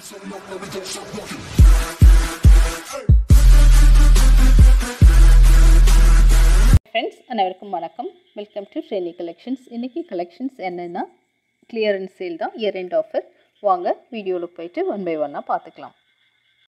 Friends அனைவருக்கும் வணக்கம். Welcome to trainee collections. இன்றைக்கி கலெக்ஷன்ஸ் என்னென்னா கிளியரன்ஸ் சேல் தான், இயர் எண்ட் ஆஃபர். வாங்க வீடியோவில் போயிட்டு ஒன் பை ஒன்னாக பார்த்துக்கலாம்.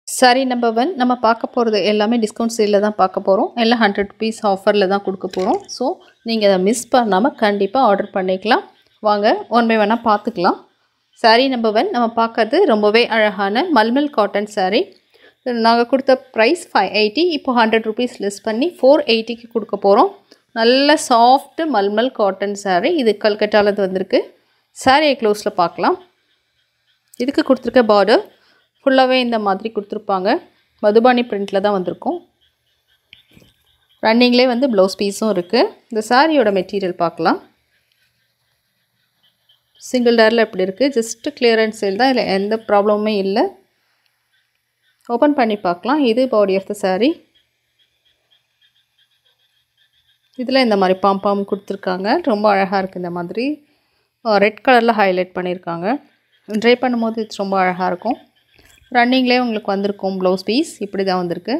சாரி நம்பர் 1 நம்ம பார்க்க போகிறது எல்லாமே டிஸ்கவுண்ட் சேலில் தான் பார்க்க போகிறோம். எல்லாம் 100 rupees ஆஃபரில் தான் கொடுக்க போகிறோம். ஸோ நீங்கள் அதை மிஸ் பண்ணாமல் கண்டிப்பாக ஆர்டர் பண்ணிக்கலாம். வாங்க ஒன் பை ஒன்னாக பார்த்துக்கலாம். சாரி நம்பர் 1 நம்ம பார்க்கறது ரொம்பவே அழகான மல்மல் காட்டன் சாரீ. நாங்கள் கொடுத்த ப்ரைஸ் 580, இப்போ 100 rupees லெஸ் பண்ணி 480க்கு கொடுக்க போகிறோம். நல்ல சாஃப்ட் மல்மல் காட்டன் சாரீ. இது கல்கட்டாவில் வந்திருக்கு. சாரியை க்ளோஸில் பார்க்கலாம். இதுக்கு கொடுத்துருக்க பார்டர் ஃபுல்லாகவே இந்த மாதிரி கொடுத்துருப்பாங்க. மதுபானி பிரிண்டில் தான் வந்திருக்கும். ரன்னிங்லேயே வந்து ப்ளவுஸ் பீஸும் இருக்குது. இந்த சாரியோட மெட்டீரியல் பார்க்கலாம். சிங்கிள் டேரில் எப்படி இருக்குது, ஜஸ்ட்டு கிளியரன்ஸ் சேல் தான், இதில் எந்த ப்ராப்ளமுமே இல்லை. ஓப்பன் பண்ணி பார்க்கலாம். இது பாடி ஆஃப் த சாரீ. இதில் இந்த மாதிரி பாம் கொடுத்துருக்காங்க. ரொம்ப அழகாக இருக்குது. இந்த மாதிரி ரெட் கலரில் ஹைலைட் பண்ணியிருக்காங்க. ட்ரை பண்ணும்போது இது ரொம்ப அழகாக இருக்கும். ரன்னிங்லேயே உங்களுக்கு வந்திருக்கும் ப்ளவுஸ் பீஸ். இப்படி தான் வந்திருக்கு.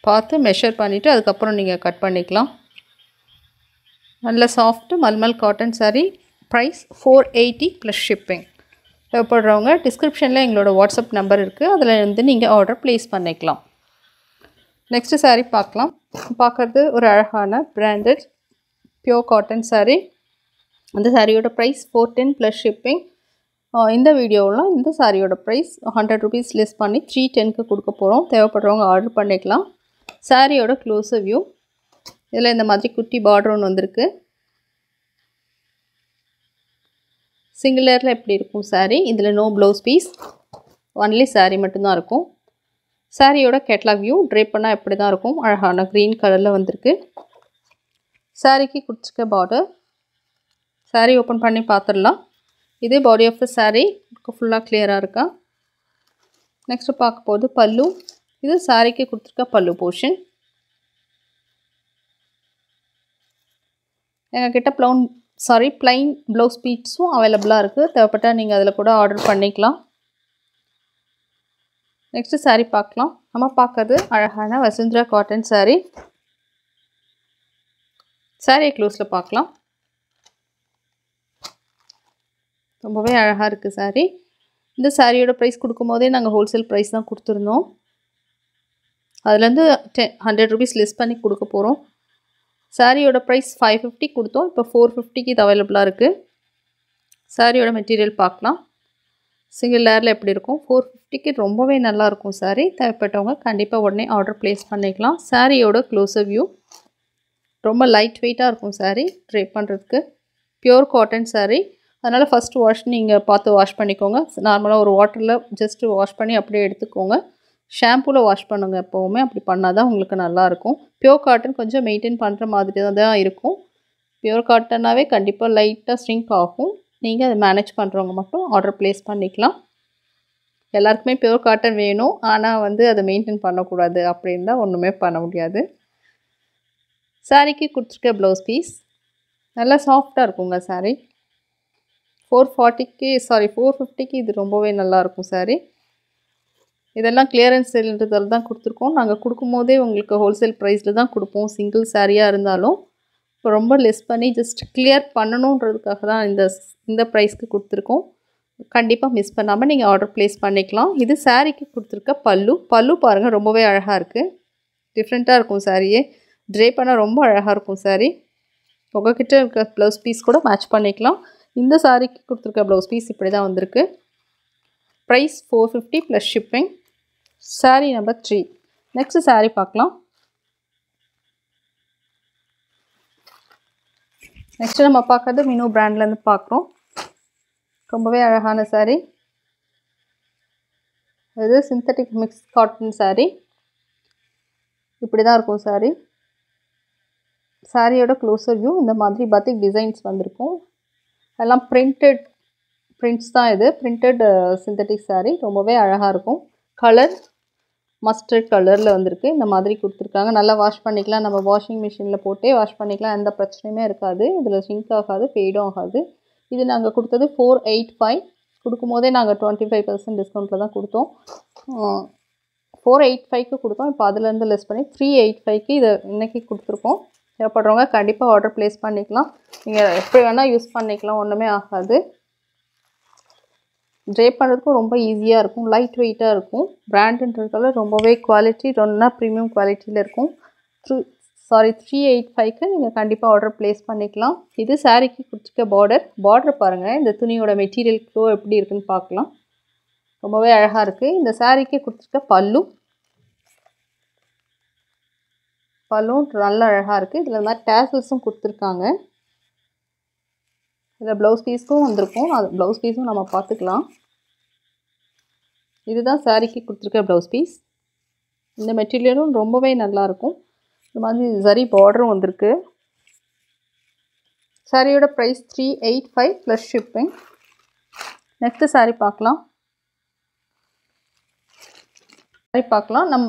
பார்த்து மெஷர் பண்ணிவிட்டு அதுக்கப்புறம் நீங்கள் கட் பண்ணிக்கலாம். நல்ல soft mulmul cotton sari. Price 480 plus shipping. தேவைப்படுறவங்க டிஸ்கிரிப்ஷனில் எங்களோட வாட்ஸ்அப் நம்பர் இருக்குது, அதில் இருந்து நீங்கள் ஆர்டர் ப்ளேஸ் பண்ணிக்கலாம். நெக்ஸ்ட்டு சாரீ பார்க்கலாம். பார்க்குறது ஒரு அழகான பிராண்டட் பியோர் காட்டன் சாரீ. அந்த சாரியோட ப்ரைஸ் 410 ப்ளஸ் ஷிப்பிங். இந்த வீடியோவில் இந்த சாரியோட ப்ரைஸ் 100 rupees லெஸ் பண்ணி 310க்கு கொடுக்க போகிறோம். தேவைப்படுறவங்க ஆர்டர் பண்ணிக்கலாம். சாரியோட க்ளோஸர் வியூ. இதில் இந்த மாதிரி குட்டி பார்டர் ஒன்று வந்திருக்கு. சிங்கிள் லேயரில் எப்படி இருக்கும் சாரீ. இதில் no blouse piece, only sari மட்டும்தான் இருக்கும். சாரியோட கேட்லாக் வியூ. ட்ரை பண்ணால் எப்படி தான் இருக்கும். அழகான க்ரீன் கலரில் வந்திருக்கு. சாரீக்கு கொடுத்துருக்க பார்டர். சாரீ ஓப்பன் பண்ணி பார்த்துடலாம். இது பாடி ஆஃப் த சாரீ. ஃபுல்லாக கிளியராக இருக்கா. நெக்ஸ்ட்டு பார்க்க போகுது பல்லு. இது சாரீக்கு கொடுத்துருக்க பல்லு போர்ஷன். எங்ககிட்ட ப்ளைன் ப்ளவுஸ் பீட்ஸும் அவைலபிளாக இருக்குது. தேவைப்பட்டால் நீங்கள் அதில் கூட ஆர்டர் பண்ணிக்கலாம். நெக்ஸ்ட்டு சாரீ பார்க்கலாம். நம்ம பார்க்கறது அழகான வசுந்தரா காட்டன் சாரீ. சாரியை க்ளோஸில் பார்க்கலாம். ரொம்பவே அழகாக இருக்குது சாரீ. இந்த சாரியோட ப்ரைஸ் கொடுக்கும்போதே நாங்கள் ஹோல்சேல் ப்ரைஸ் தான் கொடுத்துருந்தோம். அதுலேருந்து 100 rupees லெஸ் பண்ணி கொடுக்க போகிறோம். சாரியோட ப்ரைஸ் 550 கொடுத்தோம். இப்போ 450க்கு இது அவைலபிளாக இருக்குது. சாரியோட மெட்டீரியல் பார்க்கலாம். சிங்கிள் லேயரில் எப்படி இருக்கும். 450க்கு ரொம்பவே நல்லாயிருக்கும் சாரீ. தேவைப்பட்டவங்க கண்டிப்பாக உடனே ஆர்டர் ப்ளேஸ் பண்ணிக்கலாம். சாரியோட க்ளோஸர் வியூ. ரொம்ப லைட் வெயிட்டாக இருக்கும் சாரீ ட்ரை பண்ணுறதுக்கு. Pure cotton sari. அதனால் ஃபஸ்ட்டு வாஷ் நீங்கள் பார்த்து வாஷ் பண்ணிக்கோங்க. நார்மலாக ஒரு வாட்டரில் ஜஸ்ட்டு வாஷ் பண்ணி அப்படியே எடுத்துக்கோங்க. ஷாம்பூவில் வாஷ் பண்ணுங்கள் எப்போவுமே. அப்படி பண்ணால் தான் உங்களுக்கு நல்லாயிருக்கும். பியோர் காட்டன் கொஞ்சம் மெயின்டைன் பண்ணுற மாதிரி தான் இருக்கும். பியோர் காட்டனாகவே கண்டிப்பாக லைட்டாக ஸ்ட்ரிங்க் ஆகும். நீங்கள் அதை மேனேஜ் பண்ணுறவங்க மட்டும் ஆர்டர் ப்ளேஸ் பண்ணிக்கலாம். எல்லாருக்குமே பியோர் காட்டன் வேணும், ஆனால் வந்து அதை மெயின்டைன் பண்ணக்கூடாது அப்படின்னு தான் ஒன்றுமே பண்ண முடியாது. சாரீக்கு கொடுத்துருக்க ப்ளவுஸ் பீஸ் நல்லா சாஃப்டாக இருக்குங்க சாரீ. 450க்கு இது ரொம்பவே நல்லாயிருக்கும் சாரீ. இதெல்லாம் கிளியரன்ஸ் சேல்ன்றதால தான் கொடுத்துருக்கோம். நாங்கள் கொடுக்கும்போதே உங்களுக்கு ஹோல்சேல் ப்ரைஸில் தான் கொடுப்போம். சிங்கிள் சாரியாக இருந்தாலும் இப்போ ரொம்ப லெஸ் பண்ணி ஜஸ்ட் கிளியர் பண்ணணுன்றதுக்காக தான் இந்த ப்ரைஸ்க்கு கொடுத்துருக்கோம். கண்டிப்பாக மிஸ் பண்ணாமல் நீங்கள் ஆர்டர் ப்ளேஸ் பண்ணிக்கலாம். இது சாரீக்கு கொடுத்துருக்க பல்லு பாருங்கள், ரொம்பவே அழகாக இருக்குது. டிஃப்ரெண்ட்டாக இருக்கும் சாரியே. ட்ரை பண்ணால் ரொம்ப அழகாக இருக்கும் சாரீ. உங்கள்கிட்ட இருக்க ப்ளவுஸ் பீஸ் கூட மேட்ச் பண்ணிக்கலாம். இந்த சாரீக்கு கொடுத்துருக்க ப்ளவுஸ் பீஸ் இப்படி தான் வந்திருக்கு. Price 450 plus shipping. Sari number 3. Next sari பார்க்கலாம். நெக்ஸ்ட்டு நம்ம பார்க்குறது மினு பிராண்ட்லேருந்து பார்க்குறோம். ரொம்பவே அழகான சாரீ. இது சிந்தட்டிக் மிக்ஸ் காட்டன் சாரீ. இப்படி தான் இருக்கும் சாரீ. சாரியோட க்ளோஸர் வியூ. இந்த மாதிரி பத்திக் டிசைன்ஸ் வந்திருக்கும். எல்லாம் பிரிண்ட்ஸ் தான். இது பிரிண்டட் சிந்தட்டிக் சாரீ. ரொம்பவே அழகாக இருக்கும். கலர் மஸ்டர்ட் கலரில் வந்திருக்கு. இந்த மாதிரி கொடுத்துருக்காங்க. நல்லா வாஷ் பண்ணிக்கலாம். நம்ம வாஷிங் மிஷினில் போட்டே வாஷ் பண்ணிக்கலாம். எந்த பிரச்சனையுமே இருக்காது. இதில் ஷிங்க் ஆகாது, ஃபேடும் ஆகாது. இது நாங்கள் கொடுத்தது 485. கொடுக்கும்போதே நாங்கள் 25% டிஸ்கவுண்ட்டில் தான் கொடுத்தோம். 485க்கு கொடுத்தோம். இப்போ அதுலேருந்து லெஸ் பண்ணி 385க்கு இதை இன்றைக்கி கொடுத்துருக்கோம். தேவைப்படுறவங்க கண்டிப்பாக ஆர்டர் ப்ளேஸ் பண்ணிக்கலாம். நீங்கள் எப்படி வேணால் யூஸ் பண்ணிக்கலாம், ஒன்றுமே ஆகாது. ட்ரேப் பண்ணுறதுக்கும் ரொம்ப ஈஸியாக இருக்கும், லைட் வெயிட்டாக இருக்கும். பிராண்டுன்றதால ரொம்பவே குவாலிட்டி ரொம்ப ப்ரீமியம் குவாலிட்டியில் இருக்கும். 385க்கு நீங்கள் கண்டிப்பாக ஆர்டர் ப்ளேஸ் பண்ணிக்கலாம். இது சாரீக்கு கொடுத்துருக்க பார்டர் பாருங்கள். இந்த துணியோட மெட்டீரியல் ஃப்ளோ எப்படி இருக்குன்னு பார்க்கலாம். ரொம்பவே அழகாக இருக்குது. இந்த சாரீக்கு கொடுத்துருக்க பல்லும் நல்ல அழகாக இருக்குது. இதில் மாதிரி டேசல்ஸும் கொடுத்துருக்காங்க. இதில் ப்ளவுஸ் பீஸும் வந்திருக்கும். அது ப்ளவுஸ் பீஸும் நம்ம பார்த்துக்கலாம். இதுதான் சாரீக்கு கொடுத்துருக்க ப்ளவுஸ் பீஸ். இந்த மெட்டீரியலும் ரொம்பவே நல்லாயிருக்கும். இந்த மாதிரி சரி பார்டரும் வந்திருக்கு. சாரியோட price 385 plus shipping. Next sari பார்க்கலாம். நம்ம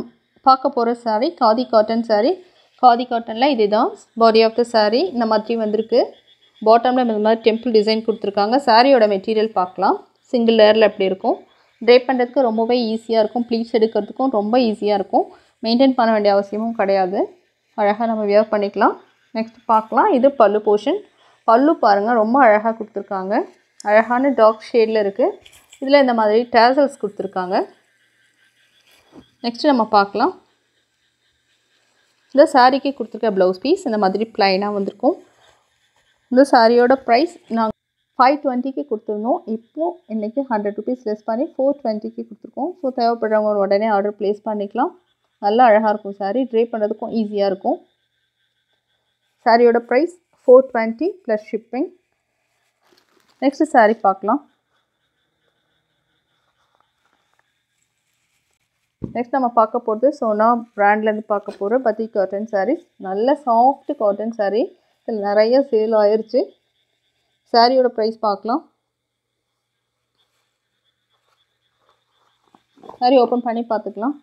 பார்க்க போகிற சாரீ காதி காட்டன் சாரீ. காதி காட்டனில் இதுதான் பாடி ஆஃப் த சாரீ. இந்த மாதிரி வந்திருக்கு. பாட்டமில் இந்த மாதிரி டெம்பிள் டிசைன் கொடுத்துருக்காங்க. சாரியோட மெட்டீரியல் பார்க்கலாம். சிங்கிள் லேயரில் எப்படி இருக்கும். ட்ரேப் பண்ணுறதுக்கு ரொம்பவே ஈஸியாக இருக்கும். ப்ளீட்ஸ் எடுக்கிறதுக்கும் ரொம்ப ஈஸியாக இருக்கும். மெயின்டைன் பண்ண வேண்டிய அவசியமும் கிடையாது. அழகாக நம்ம வியர் பண்ணிக்கலாம். நெக்ஸ்ட் பார்க்கலாம். இது பல்லு போர்ஷன். பல்லு பாருங்கள், ரொம்ப அழகாக கொடுத்துருக்காங்க. அழகான டார்க் ஷேடில் இருக்குது. இதில் இந்த மாதிரி டேசல்ஸ் கொடுத்துருக்காங்க. நெக்ஸ்ட்டு நம்ம பார்க்கலாம். இந்த சாரீக்கு கொடுத்துருக்க ப்ளவுஸ் பீஸ் இந்த மாதிரி ப்ளைனாக வந்திருக்கும். இந்த சாரியோட ப்ரைஸ் நாங்கள் 520க்கு கொடுத்துருந்தோம். இப்போது இன்றைக்கி 100 ருபீஸ் லெஸ் பண்ணி 420க்கு கொடுத்துருக்கோம். ஸோ தேவைப்படுறவங்க உடனே ஆர்டர் ப்ளேஸ் பண்ணிக்கலாம். நல்லா அழகாக இருக்கும் சாரீ. ட்ரேப் பண்ணுறதுக்கும் ஈஸியாக இருக்கும். சாரியோட price 420 plus shipping. Next sari பார்க்கலாம். நெக்ஸ்ட் நம்ம பார்க்க போகிறது சோனா பிராண்ட்லேருந்து பார்க்க போகிற பத்திக் காட்டன் சாரீஸ். நல்ல சாஃப்ட் காட்டன் சாரீ. இதில் நிறைய சேல் ஆயிடுச்சு. சாரியோட ப்ரைஸ் பார்க்கலாம். சாரீ ஓப்பன் பண்ணி பார்த்துக்கலாம்.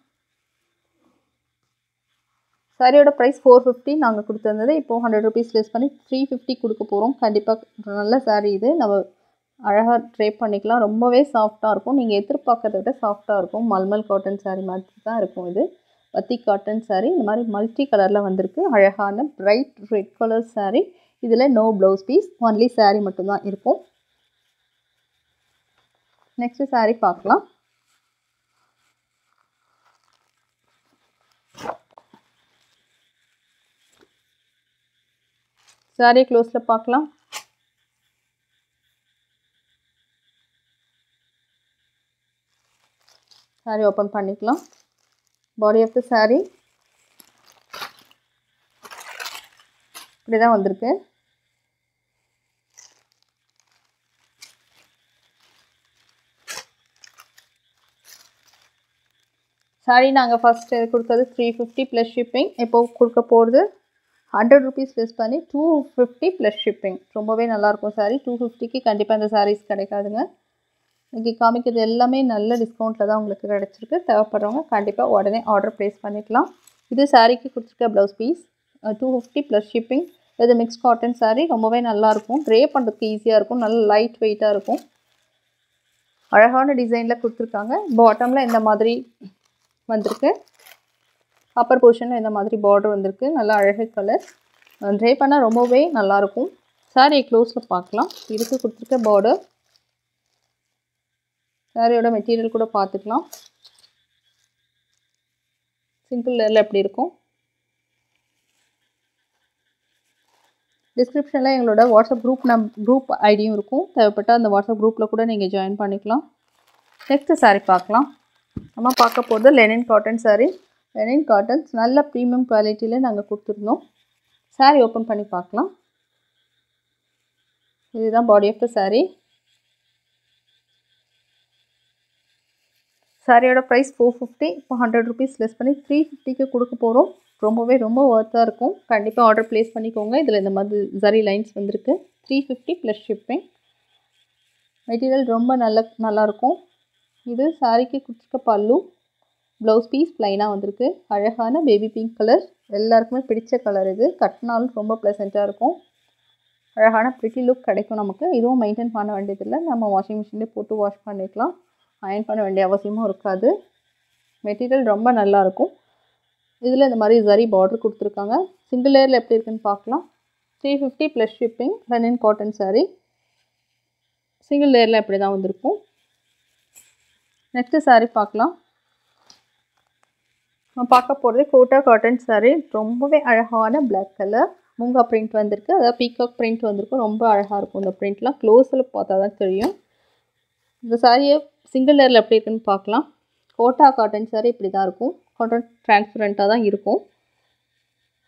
சாரியோட ப்ரைஸ் 450 நாங்கள் கொடுத்துருந்தது. இப்போது 100 ருபீஸ் லெஸ் பண்ணி 350 கொடுக்க போகிறோம். கண்டிப்பாக நல்ல சாரீ இது. நம்ம அழகாக ட்ரேப் பண்ணிக்கலாம். ரொம்பவே சாஃப்டாக இருக்கும். நீங்கள் எதிர்பார்க்கறத விட சாஃப்டாக இருக்கும். மல்மல் காட்டன் சாரீ மாதிரி தான் இருக்கும் இது. பத்திக் காட்டன் சாரீ இந்த மாதிரி மல்டி கலரில் வந்திருக்கு. அழகான பிரைட் ரெட் கலர் சாரீ. இதில் no blouse piece, only sari மட்டும்தான் இருக்கும். நெக்ஸ்ட்டு சாரீ பார்க்கலாம். சாரீ க்ளோஸில் பார்க்கலாம். சாரீ ஓப்பன் பண்ணிக்கலாம். பாடி ஆஃப் த சாரீ இப்படி தான் வந்திருக்கு. சாரீ நாங்கள் ஃபஸ்ட்டு கொடுத்தது 350 ப்ளஸ் ஷிப்பிங். இப்போது கொடுக்க போகிறது 100 ருபீஸ் லெஸ் பண்ணி 250 ப்ளஸ் ஷிப்பிங். ரொம்பவே நல்லாயிருக்கும் சாரீ. 250க்கு கண்டிப்பாக இந்த சாரீஸ் கிடைக்காதுங்க. இன்றைக்கி காமிக்கிறது எல்லாமே நல்ல டிஸ்கவுண்ட்டில் தான் உங்களுக்கு கிடச்சிருக்கு. தேவைப்படுறவங்க கண்டிப்பாக உடனே ஆர்டர் ப்ளேஸ் பண்ணிக்கலாம். இது சாரீக்கு கொடுத்துருக்க ப்ளவுஸ் பீஸ் 250 ப்ளஸ் ஷிப்பிங். இது மிக்ஸ் காட்டன் சாரீ. ரொம்பவே நல்லாயிருக்கும். ட்ரே பண்ணுறதுக்கு ஈஸியாக இருக்கும். நல்ல லைட் வெயிட்டாக இருக்கும். அழகான டிசைனில் கொடுத்துருக்காங்க. பாட்டமில் இந்த மாதிரி வந்திருக்கு. அப்பர் போர்ஷனில் இந்த மாதிரி பார்டர் வந்திருக்கு. நல்லா அழகு கலர். ட்ரே பண்ணால் ரொம்பவே நல்லாயிருக்கும். சாரீ க்ளோஸில் பார்க்கலாம். இதுக்கு கொடுத்துருக்க பார்டர். சாரியோட மெட்டீரியல் கூட பார்த்துக்கலாம். சிங்கிள் லேயரில் எப்படி இருக்கும். டிஸ்கிரிப்ஷனில் எங்களோட வாட்ஸ்அப் குரூப் ஐடியும் இருக்கும். தேவைப்பட்டால் அந்த வாட்ஸ்அப் குரூப்பில் கூட நீங்கள் ஜாயின் பண்ணிக்கலாம். நெக்ஸ்ட்டு சாரீ பார்க்கலாம். நம்ம பார்க்க போகிறது Lenin cotton sari. Lenin cottons நல்ல ப்ரீமியம் குவாலிட்டியில் நாங்கள் கொடுத்துருந்தோம். சாரீ ஓப்பன் பண்ணி பார்க்கலாம். இதுதான் பாடி ஆஃப் த சாரீ. சாரியோட ப்ரைஸ் 450. இப்போ 100 ருபீஸ் லெஸ் பண்ணி 350க்கு கொடுக்க போகிறோம். ரொம்ப ஒர்த்தாக இருக்கும். கண்டிப்பாக ஆர்டர் ப்ளேஸ் பண்ணிக்கோங்க. இதில் இந்த மாதிரி ஜரி லைன்ஸ் வந்திருக்கு. 350 ப்ளஸ் ஷிப்பிங். மெட்டீரியல் ரொம்ப நல்லாயிருக்கும். இது சாரீக்கு கொடுத்துருக்க பல்லு. ப்ளவுஸ் பீஸ் ப்ளைனாக வந்திருக்கு. அழகான பேபி பிங்க் கலர். எல்லாருக்குமே பிடிச்ச கலர் இது. கட்டினாலும் ரொம்ப ப்ளசண்ட்டாக இருக்கும். அழகான ப்ரிட்டி லுக் கிடைக்கும் நமக்கு. இதுவும் மெயின்டைன் பண்ண வேண்டியதில்லை, நம்ம வாஷிங் மிஷின்லேயே போட்டு வாஷ் பண்ணிக்கலாம். அயர்ன் பண்ண வேண்டிய அவசியமும் இருக்காது. மெட்டீரியல் ரொம்ப நல்லாயிருக்கும். இதில் இந்த மாதிரி ஜரி பார்டர் கொடுத்துருக்காங்க. சிங்கிள் லேயரில் எப்படி இருக்குன்னு பார்க்கலாம். 350 plus shipping, Lenin cotton sari. Single லேயரில் இப்படி தான் வந்திருக்கும். நெக்ஸ்ட்டு சாரீ பார்க்கலாம். நம்ம பார்க்க போகிறது கோட்டா காட்டன் சாரீ. ரொம்பவே அழகான பிளாக் கலர் மூங்கா பிரிண்ட் வந்திருக்கு, அதாவது பீகாக் பிரிண்ட் வந்திருக்கும். ரொம்ப அழகாக இருக்கும் இந்த பிரிண்ட்லாம். க்ளோஸில் பார்த்தா தான் தெரியும். இந்த சாரியை சிங்கிள் லேயரில் எப்படி இருக்குன்னு பார்க்கலாம். கோட்டா காட்டன் சாரீ இப்படி தான் இருக்கும். காட்டன் டிரான்ஸ்பரண்ட்டாக தான் இருக்கும்.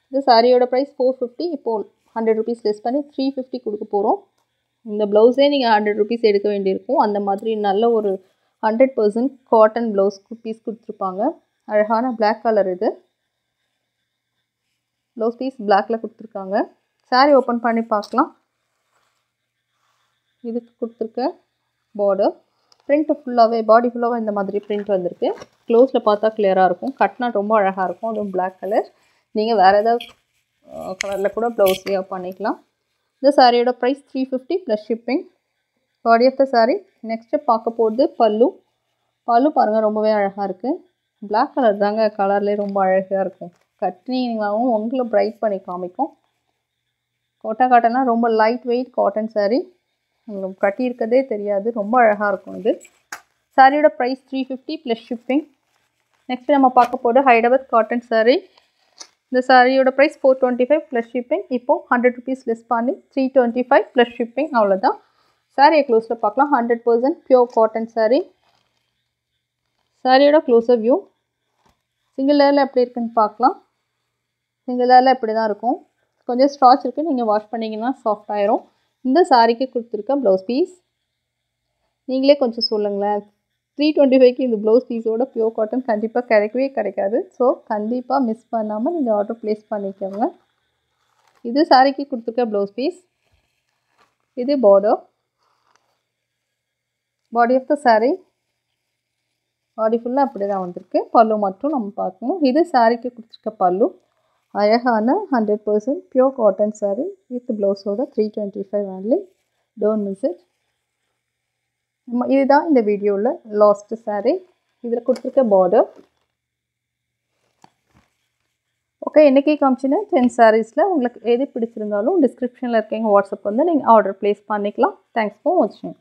இந்த சாரியோட ப்ரைஸ் 450. இப்போது 100 ருபீஸ் லெஸ் பண்ணி 350 கொடுக்க போகிறோம். இந்த ப்ளவுஸே நீங்கள் 100 ருபீஸ் எடுக்க வேண்டியிருக்கும். அந்த மாதிரி நல்ல ஒரு 100% காட்டன் ப்ளவுஸ் பீஸ் கொடுத்துருப்பாங்க. அழகான பிளாக் கலர் இது. ப்ளவுஸ் பீஸ் பிளாக்கில் கொடுத்துருக்காங்க. சாரீ ஓப்பன் பண்ணி பார்க்கலாம். இதுக்கு கொடுத்துருக்க பார்டர் பிரிண்ட் ஃபுல்லாகவே, பாடி ஃபுல்லாகவே இந்த மாதிரி பிரிண்ட் வந்திருக்கு. க்ளோஸில் பார்த்தா கிளியராக இருக்கும். கட்னா ரொம்ப அழகாக இருக்கும். அதுவும் பிளாக் கலர். நீங்கள் வேறு ஏதாவது கலரில் கூட ப்ளவுஸ் வேர் பண்ணிக்கலாம். இந்த சாரியோட price 350 plus shipping. Body of the sari. Next பார்க்க போகிறது பல்லு. பல்லு பாருங்கள், ரொம்பவே அழகாக இருக்குது. பிளாக் கலர் தாங்க கலர்லேயே ரொம்ப அழகாக இருக்கும். கட்டினீங்களாகவும் உங்களை பிரைட் பண்ணி காமிக்கும். கோட்டா காட்டன்லாம் ரொம்ப லைட் வெயிட் காட்டன் சாரீ. உங்களுக்கு கட்டி இருக்கதே தெரியாது. ரொம்ப அழகாக இருக்கும் இது. சாரியோட ப்ரைஸ் 350 ப்ளஸ் ஷிப்பிங். நெக்ஸ்ட் நம்ம பார்க்க போகிறது ஹைதராபாத் காட்டன் சாரீ. இந்த சாரியோட ப்ரைஸ் 425 ப்ளஸ் ஷிப்பிங். இப்போது 100 ருபீஸ் லெஸ் பண்ணி 325 ப்ளஸ் ஷிப்பிங். அவ்வளோதான். சாரியை க்ளோஸில் பார்க்கலாம். 100% பியூர் காட்டன் சாரீ. சாரியோட க்ளோஸர் வியூ. சிங்கிள் லேயரில் எப்படி இருக்குன்னு பார்க்கலாம். சிங்கிள் லேயரில் இப்படி தான் இருக்கும். கொஞ்சம் ஸ்ட்ராச் இருக்குது, நீங்கள் வாஷ் பண்ணிங்கன்னா சாஃப்ட் ஆயிரும். இந்த சாரிக்கு கொடுத்துருக்க ப்ளவுஸ் பீஸ் நீங்களே கொஞ்சம் சொல்லுங்களேன். 325க்கு இந்த ப்ளவுஸ் பீஸோட பியூர் காட்டன் கண்டிப்பாக கிடைக்கவே கிடைக்காது. ஸோ கண்டிப்பாக மிஸ் பண்ணாமல் நீங்கள் ஆர்டர் ப்ளேஸ் பண்ணிக்கோங்க. இது சாரிக்கு கொடுத்துருக்க ப்ளவுஸ் பீஸ். இது border. Body of the sari. Body ஃபுல்லாக அப்படி தான் வந்திருக்கு. பல்லு மட்டும் நம்ம பார்க்கணும். இது சாரிக்கு கொடுத்துருக்க பல்லு. அழகான 100% பியூர் காட்டன் சாரீ வித் ப்ளவுஸோட 325 ஒன்லி. Don't miss it. இதுதான் இந்த வீடியோவில் லாஸ்ட் சாரீ. இதில் கொடுத்துருக்க பார்டர். ஓகே, இன்றைக்கி காமிச்சின 10 சாரீஸில் உங்களுக்கு எது பிடிச்சிருந்தாலும் டிஸ்கிரிப்ஷனில் இருக்க எங்கள் வாட்ஸ்அப் வந்து நீங்கள் ஆர்டர் ப்ளேஸ் பண்ணிக்கலாம். தேங்க்ஸ் ஃபார் வாட்சிங்.